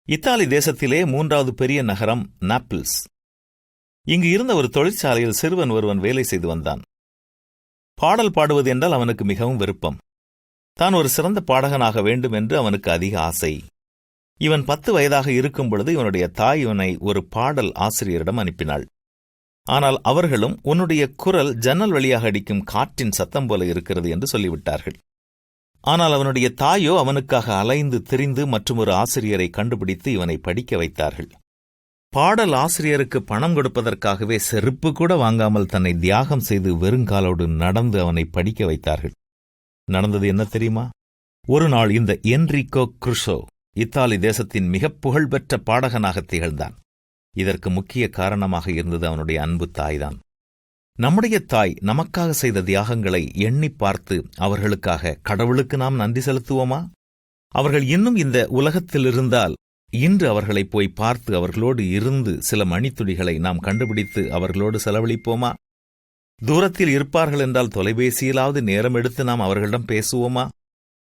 Italy தேசத்திலே 3வது பெரிய நகரம் நாப்பிள்ஸ். இங்கு இருந்த ஒரு தொழிற்சாலையில் சிறுவன் ஒருவன் வேலை செய்து வந்தான். பாடல் பாடுவது என்றால் அவனுக்கு மிகவும் விருப்பம். தான் ஒரு சிறந்த பாடகனாக வேண்டும் என்று அவனுக்கு அதிக ஆசை. இவன் 10 வயதாக இருக்கும் பொழுது இவனுடைய தாய் இவனை ஒரு பாடல் ஆசிரியரிடம் அனுப்பினாள். ஆனால் அவர்களும் உன்னுடைய குரல் ஜன்னல் வழியாக அடிக்கும் காற்றின் சத்தம் போல இருக்கிறது என்று சொல்லிவிட்டார்கள். ஆனால் அவனுடைய தாயோ அவனுக்காக அலைந்து திரிந்து மற்றும் ஒரு ஆசிரியரை கண்டுபிடித்து இவனை படிக்க வைத்தார்கள். பாடல் ஆசிரியருக்கு பணம் கொடுப்பதற்காகவே செருப்பு கூட வாங்காமல் தன்னை தியாகம் செய்து வெறுங்காலோடு நடந்து அவனை படிக்க வைத்தார்கள். நடந்தது என்ன தெரியுமா? ஒரு நாள் இந்த என்ரிகோ குருசோ இத்தாலி தேசத்தின் மிக புகழ்பெற்ற பாடகனாக திகழ்ந்தான். இதற்கு முக்கிய காரணமாக இருந்தது அவனுடைய அன்பு தாய்தான். நம்முடைய தாய் நமக்காக செய்த தியாகங்களை எண்ணி பார்த்து அவர்களுக்காக கடவுளுக்கு நாம் நன்றி செலுத்துவோமா? அவர்கள் இன்னும் இந்த உலகத்தில் இருந்தால் இன்று அவர்களை போய் பார்த்து அவர்களோடு இருந்து சில மணித்துளிகளை நாம் கண்டுபிடித்து அவர்களோடு செலவழிப்போமா? தூரத்தில் இருப்பார்கள் என்றால் தொலைபேசியிலாவது நேரம் எடுத்து நாம் அவர்களிடம் பேசுவோமா?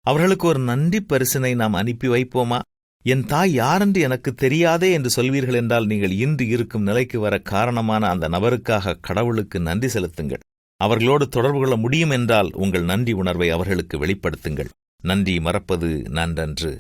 அவர்களுக்கு ஒரு நன்றி பரிசினை நாம் அனுப்பி வைப்போமா? என் தாய் யாரென்று எனக்கு தெரியாதே என்று சொல்வீர்கள் என்றால் நீங்கள் இன்று இருக்கும் நிலைக்கு வர காரணமான அந்த நபருக்காக கடவுளுக்கு நன்றி செலுத்துங்கள். அவர்களோடு தொடர்பு கொள்ள முடியும் என்றால் உங்கள் நன்றி உணர்வை அவர்களுக்கு வெளிப்படுத்துங்கள். நன்றி மறப்பது நன்றன்று.